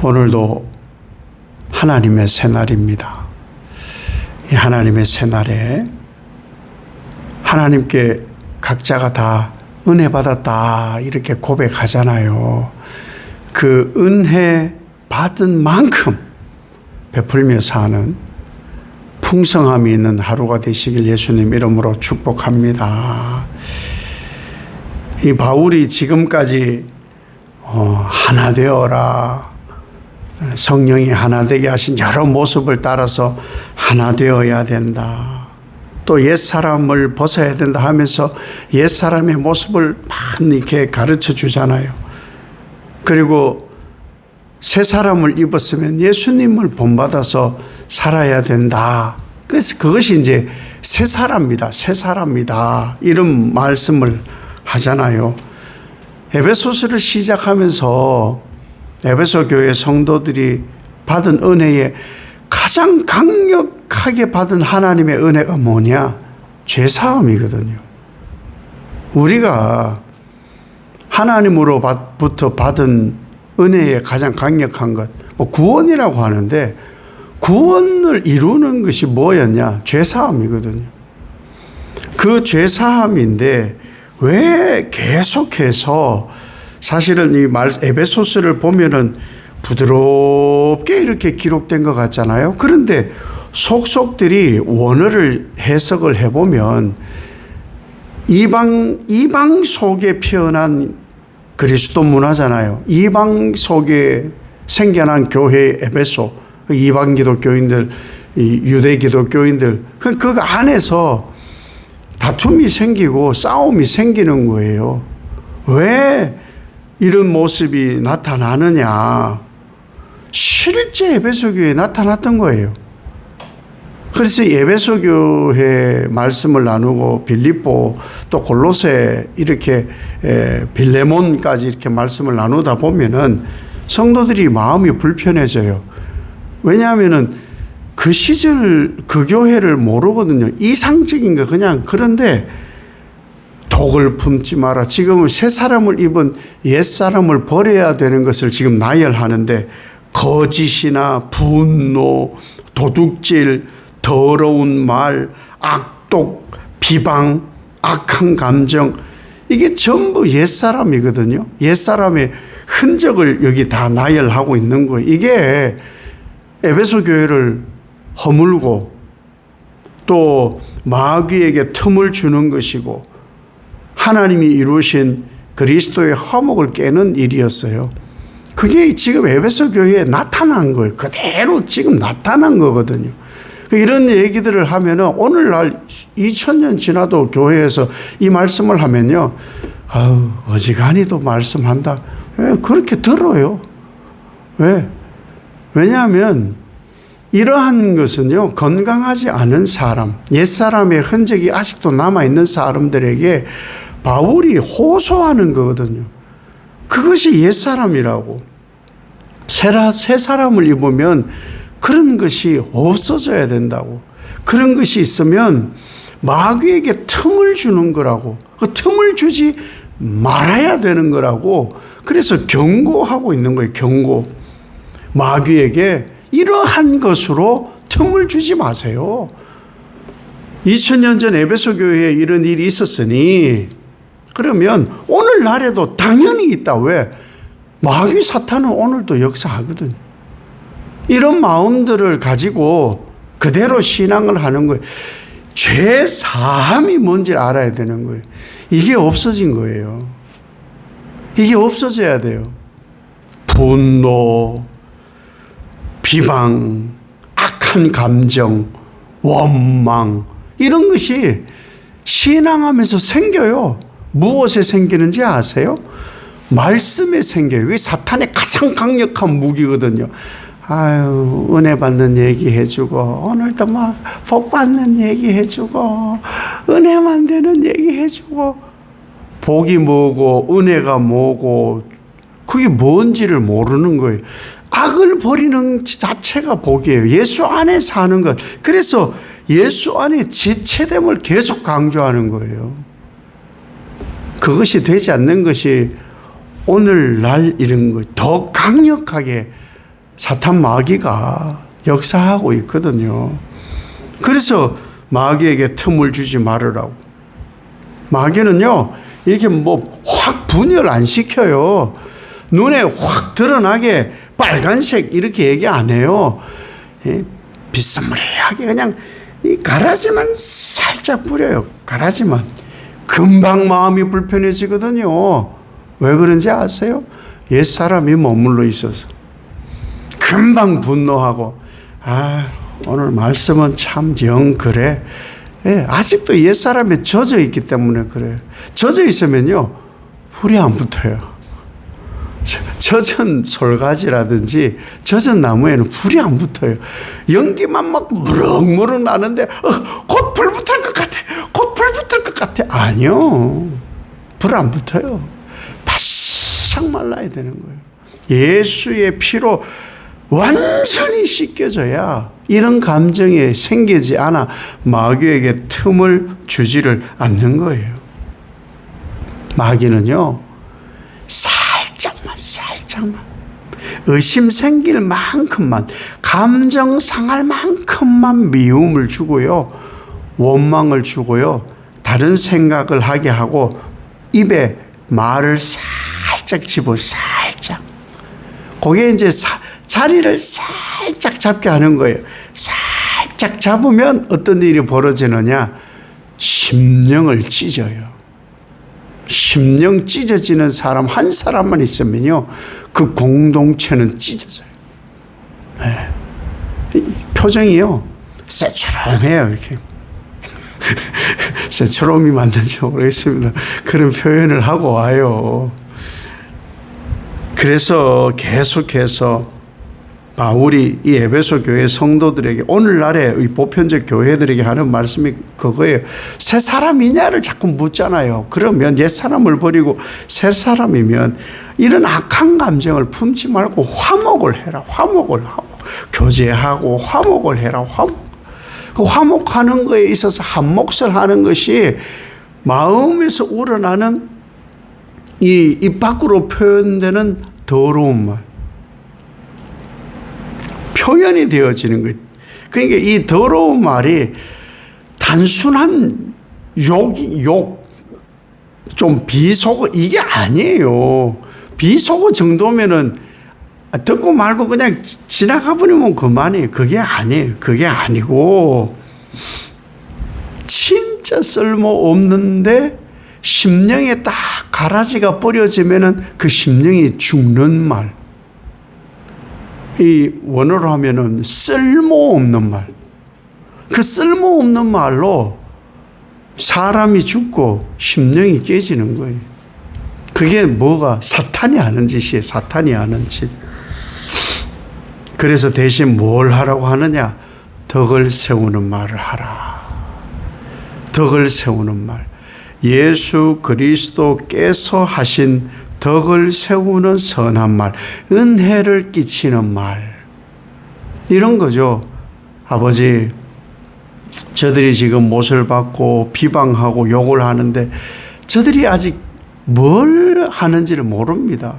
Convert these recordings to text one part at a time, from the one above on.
오늘도 하나님의 새날입니다. 이 하나님의 새날에 하나님께 각자가 다 은혜 받았다 이렇게 고백하잖아요. 그 은혜 받은 만큼 베풀며 사는 풍성함이 있는 하루가 되시길 예수님 이름으로 축복합니다. 이 바울이 지금까지 하나 되어라, 성령이 하나 되게 하신 여러 모습을 따라서 하나 되어야 된다, 또 옛사람을 벗어야 된다 하면서 옛사람의 모습을 많이 이렇게 가르쳐 주잖아요. 그리고 새사람을 입었으면 예수님을 본받아서 살아야 된다. 그래서 그것이 이제 새사람이다, 새사람이다 이런 말씀을 하잖아요. 에베소서를 시작하면서 에베소 교회 성도들이 받은 은혜에 가장 강력하게 받은 하나님의 은혜가 뭐냐? 죄사함이거든요. 우리가 하나님으로부터 받은 은혜의 가장 강력한 것, 구원이라고 하는데 구원을 이루는 것이 뭐였냐? 죄사함이거든요. 그 죄사함인데 왜 계속해서 사실은 이 에베소서를 보면은 부드럽게 이렇게 기록된 것 같잖아요. 그런데 속속들이 원어를 해석을 해보면 이방 속에 피어난 그리스도 문화잖아요. 이방 속에 생겨난 교회 에베소, 이방 기독교인들, 유대 기독교인들, 그 안에서 다툼이 생기고 싸움이 생기는 거예요. 왜 이런 모습이 나타나느냐? 실제 에베소 교회에 나타났던 거예요. 그래서 에베소 교회 말씀을 나누고 빌립보 또 골로새 이렇게 빌레몬까지 이렇게 말씀을 나누다 보면은 성도들이 마음이 불편해져요. 왜냐하면은 그 시절 그 교회를 모르거든요. 이상적인 거 그냥. 그런데 독을 품지 마라. 지금은 새 사람을 입은 옛 사람을 버려야 되는 것을 지금 나열하는데 거짓이나 분노, 도둑질, 더러운 말, 악독, 비방, 악한 감정, 이게 전부 옛사람이거든요. 옛사람의 흔적을 여기 다 나열하고 있는 거예요. 이게 에베소 교회를 허물고 또 마귀에게 틈을 주는 것이고 하나님이 이루신 그리스도의 화목을 깨는 일이었어요. 그게 지금 에베소 교회에 나타난 거예요. 그대로 지금 나타난 거거든요. 이런 얘기들을 하면은 오늘날 2000년 지나도 교회에서 이 말씀을 하면요, 어지간히도 말씀한다. 왜 그렇게 들어요? 왜? 왜냐하면 이러한 것은요, 건강하지 않은 사람, 옛사람의 흔적이 아직도 남아있는 사람들에게 바울이 호소하는 거거든요. 그것이 옛사람이라고. 새 사람을 입으면 그런 것이 없어져야 된다고. 그런 것이 있으면 마귀에게 틈을 주는 거라고. 그 틈을 주지 말아야 되는 거라고. 그래서 경고하고 있는 거예요. 경고. 마귀에게 이러한 것으로 틈을 주지 마세요. 2000년 전 에베소 교회에 이런 일이 있었으니 그러면 오늘날에도 당연히 있다. 왜? 마귀 사탄은 오늘도 역사하거든요. 이런 마음들을 가지고 그대로 신앙을 하는 거예요. 죄 사함이 뭔지 알아야 되는 거예요. 이게 없어진 거예요. 이게 없어져야 돼요. 분노, 비방, 악한 감정, 원망, 이런 것이 신앙하면서 생겨요. 무엇에 생기는지 아세요? 말씀에 생겨요. 이게 사탄의 가장 강력한 무기거든요. 아유, 은혜 받는 얘기 해주고, 오늘도 막 복 받는 얘기 해주고, 은혜만 되는 얘기 해주고, 복이 뭐고, 은혜가 뭐고, 그게 뭔지를 모르는 거예요. 악을 버리는 자체가 복이에요. 예수 안에 사는 것. 그래서 예수 안에 지체됨을 계속 강조하는 거예요. 그것이 되지 않는 것이 오늘날 이런 거 더 강력하게 사탄 마귀가 역사하고 있거든요. 그래서 마귀에게 틈을 주지 말으라고. 마귀는요, 이렇게 뭐 확 분열 안 시켜요. 눈에 확 드러나게 빨간색 이렇게 얘기 안 해요. 비스무리하게 그냥 이 가라지만 살짝 뿌려요. 가라지만. 금방 마음이 불편해지거든요. 왜 그런지 아세요? 옛사람이 머물러 있어서. 금방 분노하고, 오늘 말씀은 참 영 그래. 아직도 옛사람에 젖어 있기 때문에 그래요. 젖어 있으면요, 불이 안 붙어요. 젖은 솔가지라든지 젖은 나무에는 불이 안 붙어요. 연기만 막 무럭무럭 나는데 곧 불 붙을 것 같아. 곧 불 붙을 것 같아. 아니요. 불 안 붙어요. 바싹 말라야 되는 거예요. 예수의 피로 완전히 씻겨져야 이런 감정이 생기지 않아 마귀에게 틈을 주지를 않는 거예요. 마귀는요, 살짝만 의심 생길 만큼만, 감정 상할 만큼만 미움을 주고요, 원망을 주고요, 다른 생각을 하게 하고 입에 말을 살짝 집어, 살짝. 그게 이제 자리를 살짝 잡게 하는 거예요. 살짝 잡으면 어떤 일이 벌어지느냐? 심령을 찢어요. 심령 찢어지는 사람 한 사람만 있으면요, 그 공동체는 찢어져요. 네. 표정이요, 새초롬해요. 이렇게. 새초롬이 맞는지 모르겠습니다. 그런 표현을 하고 와요. 그래서 계속해서 바울이 이 에베소 교회 성도들에게, 오늘날의 이 보편적 교회들에게 하는 말씀이 그거예요. 새 사람이냐를 자꾸 묻잖아요. 그러면 옛 사람을 버리고 새 사람이면 이런 악한 감정을 품지 말고 화목을 해라. 화목을 하고 교제하고 화목을 해라. 그 화목하는 거에 있어서 한 몫을 하는 것이 마음에서 우러나는 이 입 밖으로 표현되는 더러운 말, 표현이 되어지는 거예요. 그러니까 이 더러운 말이 단순한 욕, 좀 비속어, 이게 아니에요. 비속어 정도면은 듣고 말고 그냥 지나가 버리면 그만이에요. 그게 아니에요. 그게 아니고, 진짜 쓸모없는데 심령에 딱 가라지가 뿌려지면은 그 심령이 죽는 말. 이 원어로 하면은 쓸모없는 말. 그 쓸모없는 말로 사람이 죽고 심령이 깨지는 거예요. 그게 뭐가 사탄이 하는 짓이에요. 사탄이 하는 짓. 그래서 대신 뭘 하라고 하느냐? 덕을 세우는 말을 하라. 덕을 세우는 말. 예수 그리스도께서 하신 덕을 세우는 선한 말, 은혜를 끼치는 말, 이런 거죠. 아버지, 저들이 지금 못을 받고 비방하고 욕을 하는데 저들이 아직 뭘 하는지를 모릅니다.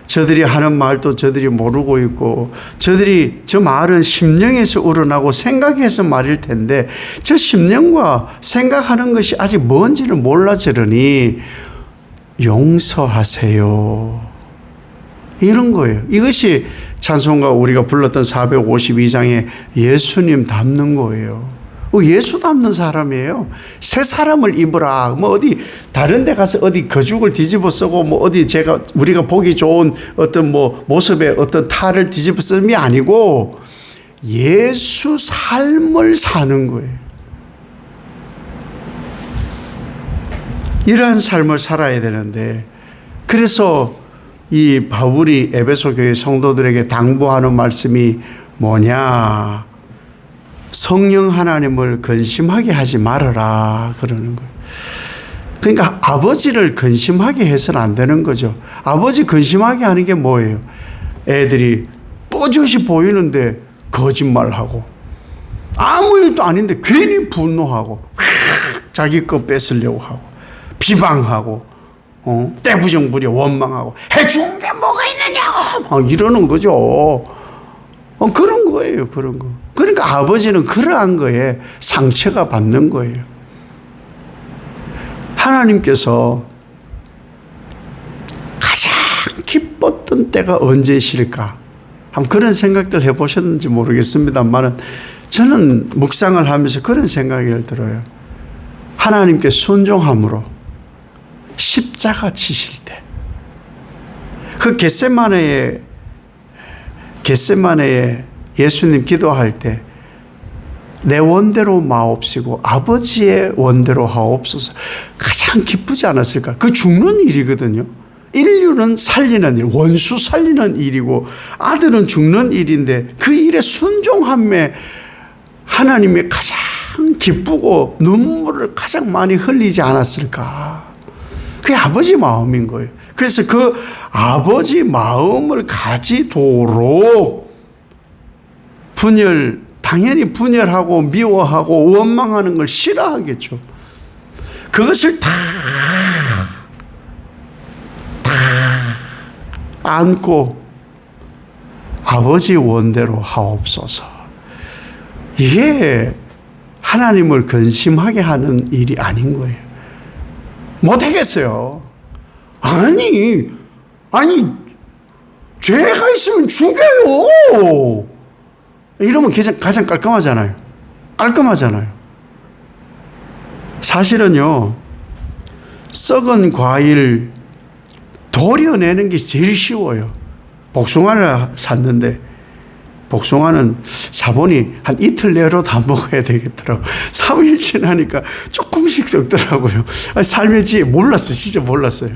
저들이 하는 말도 저들이 모르고 있고, 저들이 저 말은 심령에서 우러나고 생각해서 말일 텐데 저 심령과 생각하는 것이 아직 뭔지를 몰라 저러니 용서하세요. 이런 거예요. 이것이 찬송가 우리가 불렀던 452장에 예수님 닮는 거예요. 예수 닮는 사람이에요. 새 사람을 입으라. 뭐 어디 다른 데 가서 어디 거죽을 뒤집어 쓰고 뭐 어디 우리가 보기 좋은 어떤 뭐 모습의 어떤 탈을 뒤집어 쓰는 게 아니고 예수 삶을 사는 거예요. 이러한 삶을 살아야 되는데, 그래서 이 바울이 에베소 교회 성도들에게 당부하는 말씀이 뭐냐? 성령 하나님을 근심하게 하지 말아라 그러는 거예요. 그러니까 아버지를 근심하게 해서는 안 되는 거죠. 아버지 근심하게 하는 게 뭐예요? 애들이 뽀듯이 보이는데 거짓말하고, 아무 일도 아닌데 괜히 분노하고 자기 거 뺏으려고 하고 비방하고 떼부정부려 원망하고 해준 게 뭐가 있느냐고 막 이러는 거죠. 그런 거예요, 그런 거. 그러니까 아버지는 그러한 거에 상처가 받는 거예요. 하나님께서 가장 기뻤던 때가 언제실까? 한번 그런 생각들 해보셨는지 모르겠습니다만 저는 묵상을 하면서 그런 생각이 들어요. 하나님께 순종함으로 십자가 치실 때, 그 겟세마네에 예수님 기도할 때 내 원대로 마옵시고 아버지의 원대로 하옵소서, 가장 기쁘지 않았을까? 그 죽는 일이거든요. 인류는 살리는 일, 원수 살리는 일이고 아들은 죽는 일인데 그 일에 순종함에 하나님이 가장 기쁘고 눈물을 가장 많이 흘리지 않았을까? 그게 아버지 마음인 거예요. 그래서 그 아버지 마음을 가지도록 당연히 분열하고 미워하고 원망하는 걸 싫어하겠죠. 그것을 다 안고 아버지 원대로 하옵소서. 이게 하나님을 근심하게 하는 일이 아닌 거예요. 못하겠어요. 아니 죄가 있으면 죽여요. 이러면 가장 깔끔하잖아요. 사실은요, 썩은 과일 도려내는 게 제일 쉬워요. 복숭아를 샀는데 복숭아는 사보니 한 이틀 내로 다 먹어야 되겠더라고요. 3일 지나니까 조금씩 썩더라고요. 삶의 지혜 몰랐어요. 진짜 몰랐어요.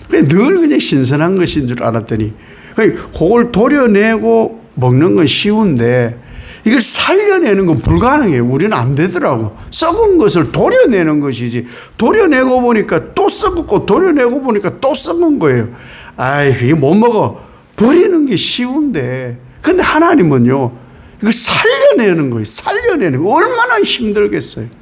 늘 그냥 신선한 것인 줄 알았더니 그걸 도려내고 먹는 건 쉬운데 이걸 살려내는 건 불가능해요. 우리는 안 되더라고. 썩은 것을 도려내는 것이지, 도려내고 보니까 또 썩었고 도려내고 보니까 또 썩은 거예요. 이게 못 먹어. 버리는 게 쉬운데, 근데 하나님은요, 이걸 살려내는 거예요. 살려내는 거 얼마나 힘들겠어요.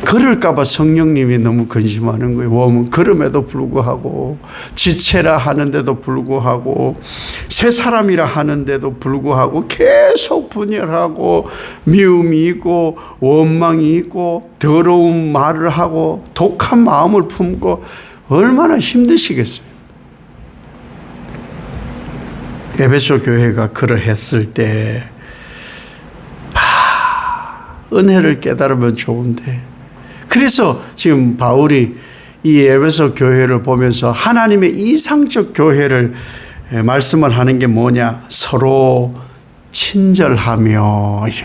그럴까봐 성령님이 너무 근심하는 거예요. 웜은 그럼에도 불구하고, 지체라 하는데도 불구하고, 새 사람이라 하는데도 불구하고 계속 분열하고 미움이 있고 원망이 있고 더러운 말을 하고 독한 마음을 품고 얼마나 힘드시겠어요. 에베소 교회가 그러했을 때 은혜를 깨달으면 좋은데, 그래서 지금 바울이 이 에베소 교회를 보면서 하나님의 이상적 교회를 말씀을 하는 게 뭐냐? 서로 친절하며,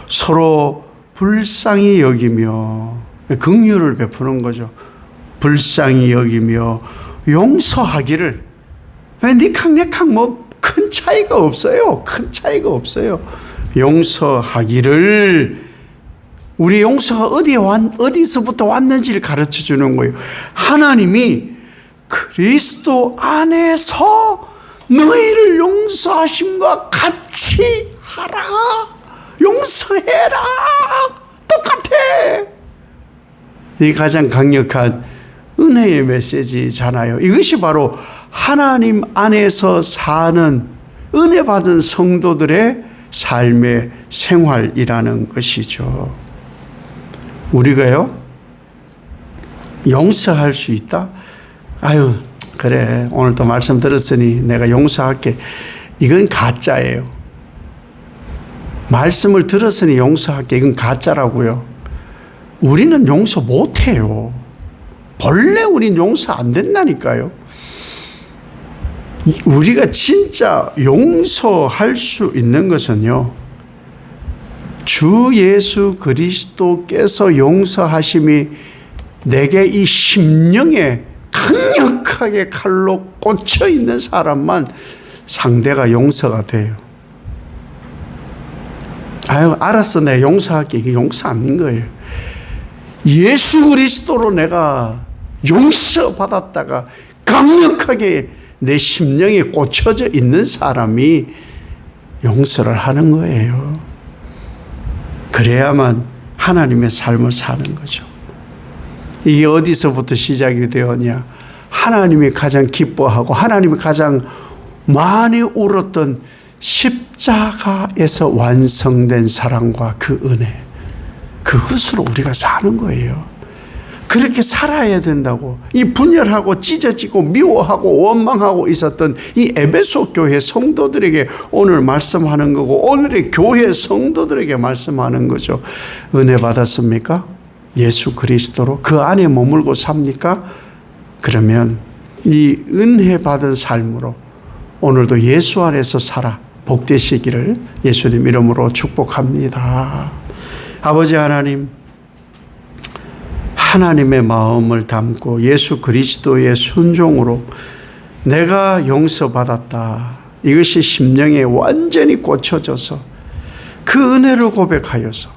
서로 불쌍히 여기며, 긍휼을 베푸는 거죠. 불쌍히 여기며 용서하기를. 왜 니캉내캉 뭐 큰 차이가 없어요. 용서하기를. 우리 용서가 어디서부터 왔는지를 가르쳐 주는 거예요. 하나님이 그리스도 안에서 너희를 용서하심과 같이 하라. 용서해라. 똑같아. 이 가장 강력한 은혜의 메시지잖아요. 이것이 바로 하나님 안에서 사는 은혜 받은 성도들의 삶의 생활이라는 것이죠. 우리가요, 용서할 수 있다? 그래, 오늘도 말씀 들었으니 내가 용서할게. 이건 가짜예요. 말씀을 들었으니 용서할게. 이건 가짜라고요. 우리는 용서 못해요. 본래 우린 용서 안 된다니까요. 우리가 진짜 용서할 수 있는 것은요, 주 예수 그리스도께서 용서하심이 내게 이 심령에 강력하게 칼로 꽂혀 있는 사람만 상대가 용서가 돼요. 알았어, 내가 용서할게. 이게 용서 아닌 거예요. 예수 그리스도로 내가 용서받았다가 강력하게 내 심령에 꽂혀져 있는 사람이 용서를 하는 거예요. 그래야만 하나님의 삶을 사는 거죠. 이게 어디서부터 시작이 되었냐? 하나님이 가장 기뻐하고 하나님이 가장 많이 울었던 십자가에서 완성된 사랑과 그 은혜, 그것으로 우리가 사는 거예요. 그렇게 살아야 된다고. 이 분열하고 찢어지고 미워하고 원망하고 있었던 이 에베소 교회 성도들에게 오늘 말씀하는 거고, 오늘의 교회 성도들에게 말씀하는 거죠. 은혜 받았습니까? 예수 그리스도로 그 안에 머물고 삽니까? 그러면 이 은혜 받은 삶으로 오늘도 예수 안에서 살아 복되시기를 예수님 이름으로 축복합니다. 아버지 하나님, 하나님의 마음을 담고 예수 그리스도의 순종으로 내가 용서받았다, 이것이 심령에 완전히 꽂혀져서 그 은혜를 고백하여서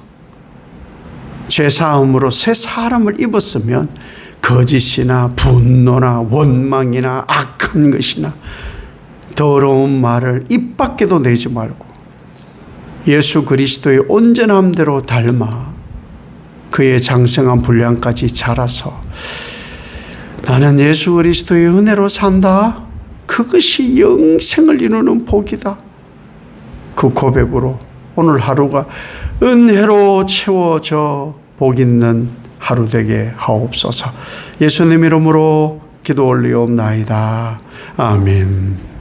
죄사함으로 새 사람을 입었으면 거짓이나 분노나 원망이나 악한 것이나 더러운 말을 입 밖에도 내지 말고 예수 그리스도의 온전함대로 닮아 그의 장성한 분량까지 자라서 나는 예수 그리스도의 은혜로 산다, 그것이 영생을 이루는 복이다, 그 고백으로 오늘 하루가 은혜로 채워져 복 있는 하루 되게 하옵소서. 예수님 이름으로 기도 올리옵나이다. 아멘.